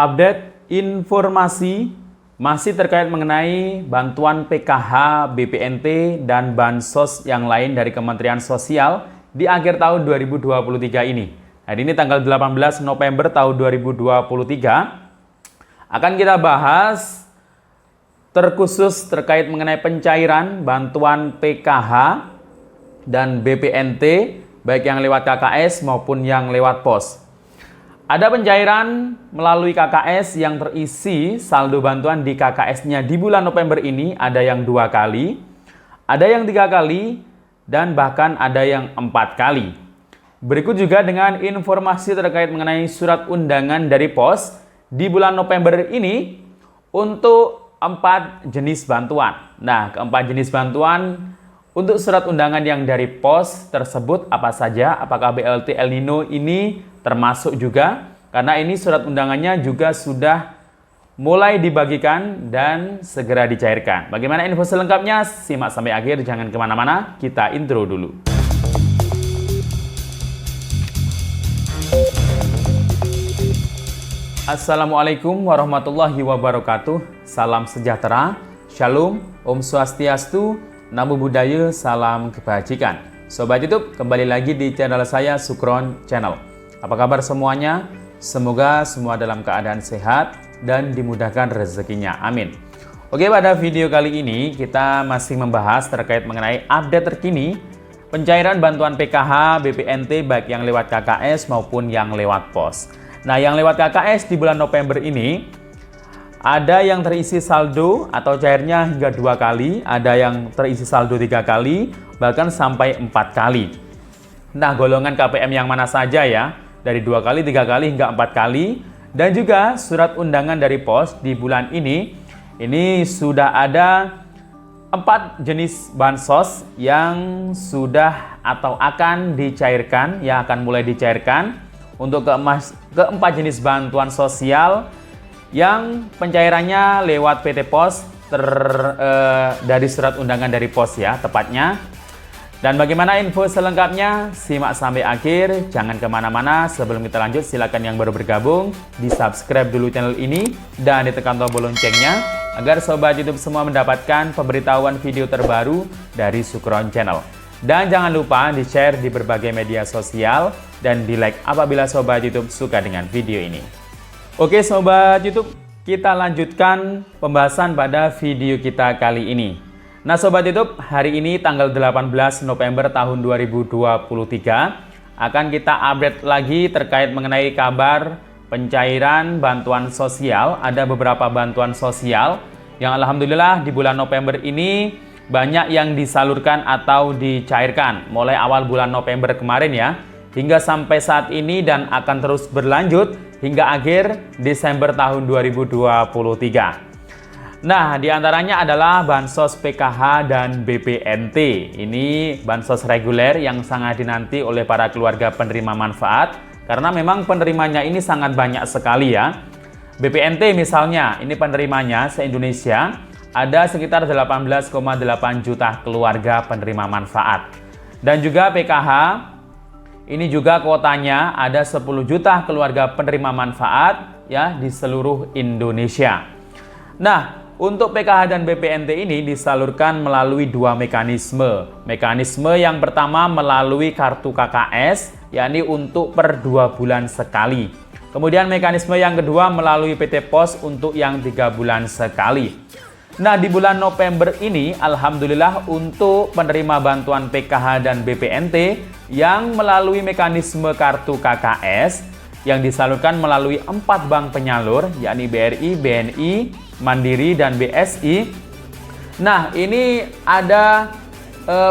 Update informasi masih terkait mengenai bantuan PKH, BPNT, dan bansos yang lain dari Kementerian Sosial di akhir tahun 2023 ini. Hari ini tanggal 18 November tahun 2023 akan kita bahas terkhusus terkait mengenai pencairan bantuan PKH dan BPNT baik yang lewat KKS maupun yang lewat pos. Ada pencairan melalui KKS yang terisi saldo bantuan di KKS-nya di bulan November ini ada yang 2 kali, ada yang 3 kali, dan bahkan ada yang 4 kali. Berikut juga dengan informasi terkait mengenai surat undangan dari pos di bulan November ini untuk 4 jenis bantuan. Nah, keempat jenis bantuan untuk surat undangan yang dari pos tersebut apa saja? Apakah BLT El Nino ini termasuk juga? Karena ini surat undangannya juga sudah mulai dibagikan dan segera dicairkan. Bagaimana info selengkapnya? Simak sampai akhir, jangan kemana-mana, kita intro dulu. Assalamualaikum warahmatullahi wabarakatuh. Salam sejahtera, Shalom, Om Swastiastu, Namo Buddhaya, salam kebajikan. Sobat YouTube, kembali lagi di channel saya, Sukron Channel. Apa kabar semuanya? Semoga semua dalam keadaan sehat dan dimudahkan rezekinya. Amin. Oke, pada video kali ini kita masih membahas terkait mengenai update terkini pencairan bantuan PKH, BPNT baik yang lewat KKS maupun yang lewat pos. Nah, yang lewat KKS di bulan November ini ada yang terisi saldo atau cairnya hingga 2 kali, ada yang terisi saldo 3 kali, bahkan sampai 4 kali. Nah, golongan KPM yang mana saja ya? Dari 2 kali, 3 kali, hingga 4 kali. Dan juga surat undangan dari pos di bulan ini sudah ada 4 jenis bansos yang sudah atau akan dicairkan, yang akan mulai dicairkan untuk keempat jenis bantuan sosial yang pencairannya lewat PT Pos dari surat undangan dari pos ya tepatnya. Dan bagaimana info selengkapnya? Simak sampai akhir, jangan kemana-mana. Sebelum kita lanjut, silakan yang baru bergabung di subscribe dulu channel ini dan ditekan tombol loncengnya agar sobat YouTube semua mendapatkan pemberitahuan video terbaru dari Sukron Channel. Dan jangan lupa di share di berbagai media sosial dan di like apabila sobat YouTube suka dengan video ini. Oke sobat YouTube, kita lanjutkan pembahasan pada video kita kali ini. Nah sobat YouTube, hari ini tanggal 18 November tahun 2023 akan kita update lagi terkait mengenai kabar pencairan bantuan sosial. Ada beberapa bantuan sosial yang alhamdulillah di bulan November ini banyak yang disalurkan atau dicairkan mulai awal bulan November kemarin ya, hingga sampai saat ini dan akan terus berlanjut hingga akhir Desember tahun 2023. Nah, diantaranya adalah bansos PKH dan BPNT. Ini bansos reguler yang sangat dinanti oleh para keluarga penerima manfaat karena memang penerimanya ini sangat banyak sekali ya. BPNT misalnya, ini penerimanya se-Indonesia ada sekitar 18,8 juta keluarga penerima manfaat. Dan juga PKH, ini juga kuotanya ada 10 juta keluarga penerima manfaat ya di seluruh Indonesia. Nah, untuk PKH dan BPNT ini disalurkan melalui 2 mekanisme. Mekanisme yang pertama melalui kartu KKS, yakni untuk per 2 bulan sekali. Kemudian mekanisme yang kedua melalui PT Pos untuk yang 3 bulan sekali. Nah, di bulan November ini, alhamdulillah untuk penerima bantuan PKH dan BPNT yang melalui mekanisme kartu KKS yang disalurkan melalui 4 bank penyalur, yakni BRI, BNI, Mandiri, dan BSI. Nah, ini ada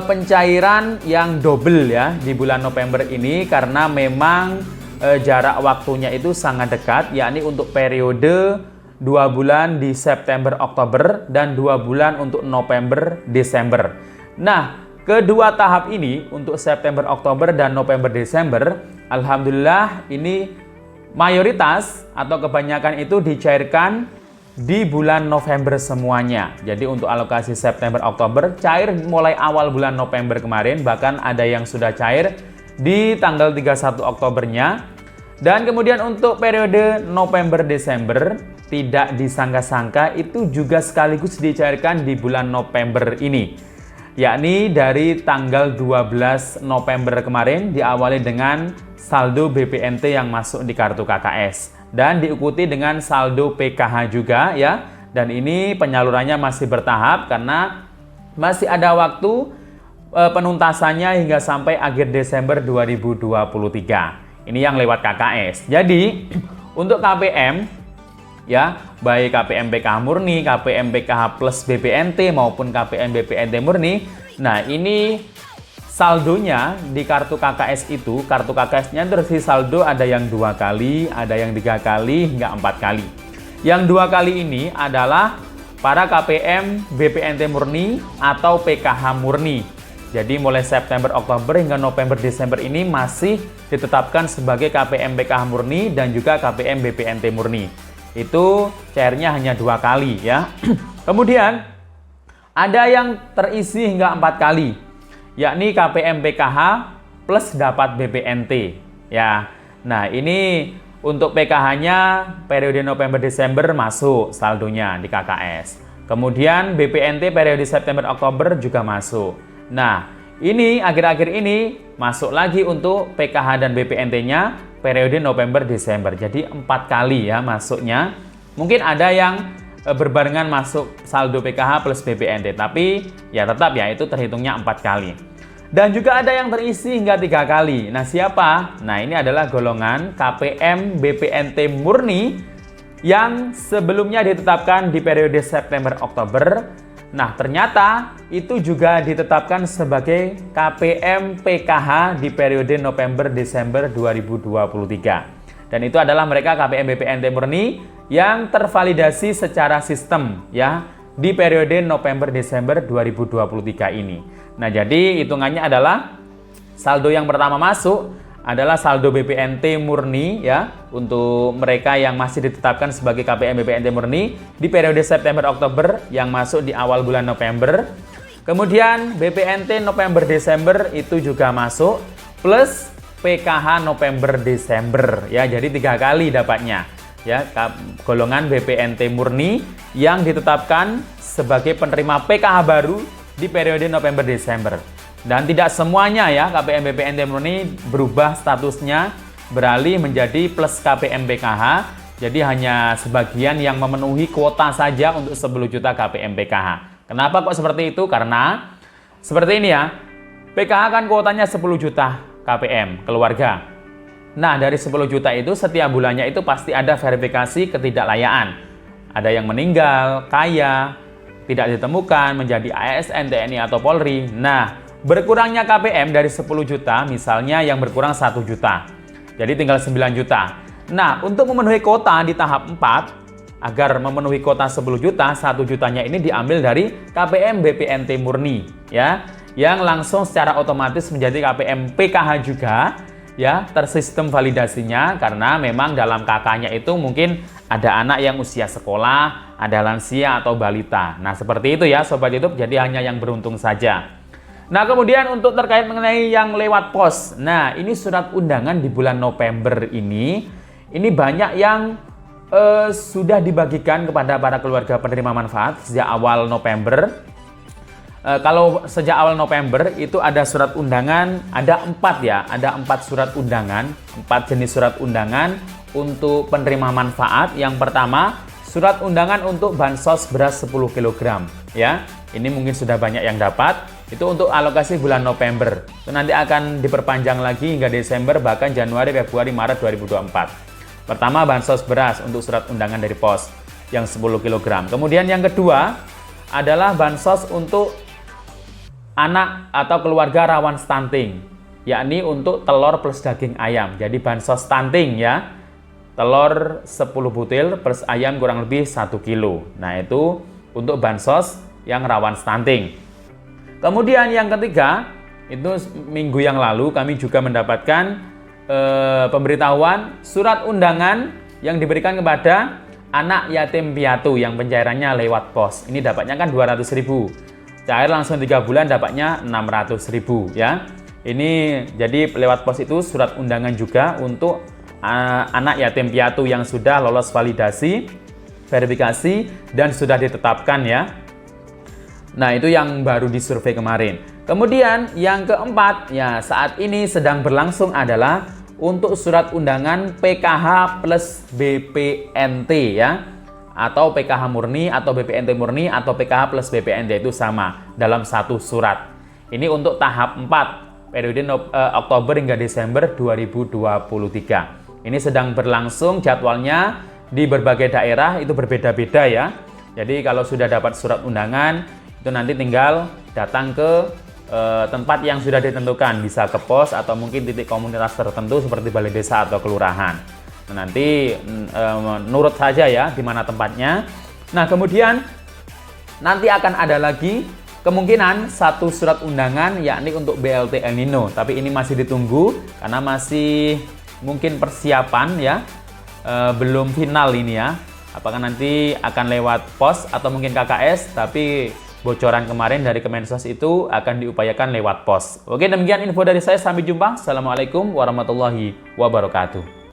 pencairan yang double ya di bulan November ini karena memang jarak waktunya itu sangat dekat, yakni untuk periode 2 bulan di September Oktober dan 2 bulan untuk November Desember. Nah, kedua tahap ini untuk September Oktober dan November Desember, alhamdulillah ini mayoritas atau kebanyakan itu dicairkan di bulan November semuanya. Jadi untuk alokasi September Oktober cair mulai awal bulan November kemarin, bahkan ada yang sudah cair di tanggal 31 Oktobernya. Dan kemudian untuk periode November-Desember, tidak disangka-sangka itu juga sekaligus dicairkan di bulan November ini. Yakni dari tanggal 12 November kemarin diawali dengan saldo BPNT yang masuk di kartu KKS. Dan diikuti dengan saldo PKH juga ya. Dan ini penyalurannya masih bertahap karena masih ada waktu penuntasannya hingga sampai akhir Desember 2023. Ini yang lewat KKS. Jadi untuk KPM ya, baik KPM PKH murni, KPM PKH plus BPNT maupun KPM BPNT murni. Nah, ini saldonya di kartu KKS itu, kartu KKS-nya terisi saldo ada yang 2 kali, ada yang 3 kali hingga 4 kali. Yang 2 kali ini adalah para KPM BPNT murni atau PKH murni. Jadi mulai September, Oktober hingga November, Desember ini masih ditetapkan sebagai KPM PKH murni dan juga KPM BPNT murni. Itu cairnya hanya 2 kali ya. Kemudian ada yang terisi hingga 4 kali, yakni KPM PKH plus dapat BPNT ya. Nah, ini untuk PKH-nya periode November Desember masuk saldonya di KKS. Kemudian BPNT periode September Oktober juga masuk. Nah, ini akhir-akhir ini masuk lagi untuk PKH dan BPNT-nya periode November Desember. Jadi 4 kali ya masuknya. Mungkin ada yang berbarengan masuk saldo PKH plus BPNT, tapi ya tetap ya itu terhitungnya 4 kali. Dan juga ada yang terisi hingga 3 kali. Nah, siapa? Nah, ini adalah golongan KPM BPNT murni yang sebelumnya ditetapkan di periode September Oktober. Nah, ternyata itu juga ditetapkan sebagai KPM PKH di periode November Desember 2023. Dan itu adalah mereka KPM BPNT murni yang tervalidasi secara sistem ya di periode November Desember 2023 ini. Nah, jadi hitungannya adalah saldo yang pertama masuk adalah saldo BPNT murni ya untuk mereka yang masih ditetapkan sebagai KPM BPNT murni di periode September Oktober yang masuk di awal bulan November. Kemudian BPNT November Desember itu juga masuk plus PKH November Desember ya. Jadi 3 kali dapatnya ya golongan BPNT murni yang ditetapkan sebagai penerima PKH baru di periode November Desember. Dan tidak semuanya ya KPM BPNT murni berubah statusnya beralih menjadi plus KPM PKH. Jadi hanya sebagian yang memenuhi kuota saja untuk 10 juta KPM PKH. Kenapa kok seperti itu? Karena seperti ini ya, PKH kan kuotanya 10 juta KPM keluarga. Nah, dari 10 juta itu setiap bulannya itu pasti ada verifikasi ketidaklayaan. Ada yang meninggal, kaya, tidak ditemukan, menjadi ASN, TNI atau Polri. Nah, berkurangnya KPM dari 10 juta, misalnya yang berkurang 1 juta. Jadi tinggal 9 juta. Nah, untuk memenuhi kuota di tahap 4, agar memenuhi kuota 10 juta, 1 jutanya ini diambil dari KPM BPNT murni, ya, yang langsung secara otomatis menjadi KPM PKH juga, ya, tersistem validasinya, karena memang dalam KK-nya itu mungkin ada anak yang usia sekolah, ada lansia atau balita. Nah, seperti itu ya Sobat YouTube, jadi hanya yang beruntung saja. Nah, kemudian untuk terkait mengenai yang lewat pos. Nah, ini surat undangan di bulan November ini banyak yang sudah dibagikan kepada para keluarga penerima manfaat sejak awal November. Kalau sejak awal November itu ada surat undangan, ada 4 ya, ada 4 surat undangan, 4 jenis surat undangan untuk penerima manfaat. Yang pertama, surat undangan untuk bansos beras 10 kg ya. Ini mungkin sudah banyak yang dapat. Itu untuk alokasi bulan November. Itu nanti akan diperpanjang lagi hingga Desember, bahkan Januari, Februari, Maret 2024. Pertama, bansos beras untuk surat undangan dari pos yang 10 kg. Kemudian yang kedua adalah bansos untuk anak atau keluarga rawan stunting, yakni untuk telur plus daging ayam. Jadi bansos stunting ya, telur 10 butir plus ayam kurang lebih 1 kilo. Nah, itu untuk bansos yang rawan stunting. Kemudian yang ketiga, itu minggu yang lalu kami juga mendapatkan pemberitahuan surat undangan yang diberikan kepada anak yatim piatu yang pencairannya lewat pos. Ini dapatnya kan 200.000. Cair langsung 3 bulan dapatnya 600.000 ya. Ini jadi lewat pos itu surat undangan juga untuk anak yatim piatu yang sudah lolos validasi, verifikasi, dan sudah ditetapkan ya. Nah, itu yang baru disurvei kemarin. Kemudian yang keempat, ya saat ini sedang berlangsung adalah untuk surat undangan PKH plus BPNT ya. Atau PKH murni, atau BPNT murni, atau PKH plus BPNT itu sama dalam satu surat. Ini untuk tahap 4, periode Oktober hingga Desember 2023. Ini sedang berlangsung, jadwalnya di berbagai daerah itu berbeda-beda ya. Jadi kalau sudah dapat surat undangan, itu nanti tinggal datang ke tempat yang sudah ditentukan, bisa ke pos atau mungkin titik komunitas tertentu seperti balai desa atau kelurahan. Nah, nanti nurut saja ya di mana tempatnya. Nah, kemudian nanti akan ada lagi kemungkinan satu surat undangan yakni untuk BLT El Nino, tapi ini masih ditunggu karena masih mungkin persiapan ya, belum final ini ya. Apakah nanti akan lewat pos atau mungkin KKS, tapi bocoran kemarin dari Kemensos itu akan diupayakan lewat pos. Oke, demikian info dari saya, sampai jumpa. Assalamualaikum warahmatullahi wabarakatuh.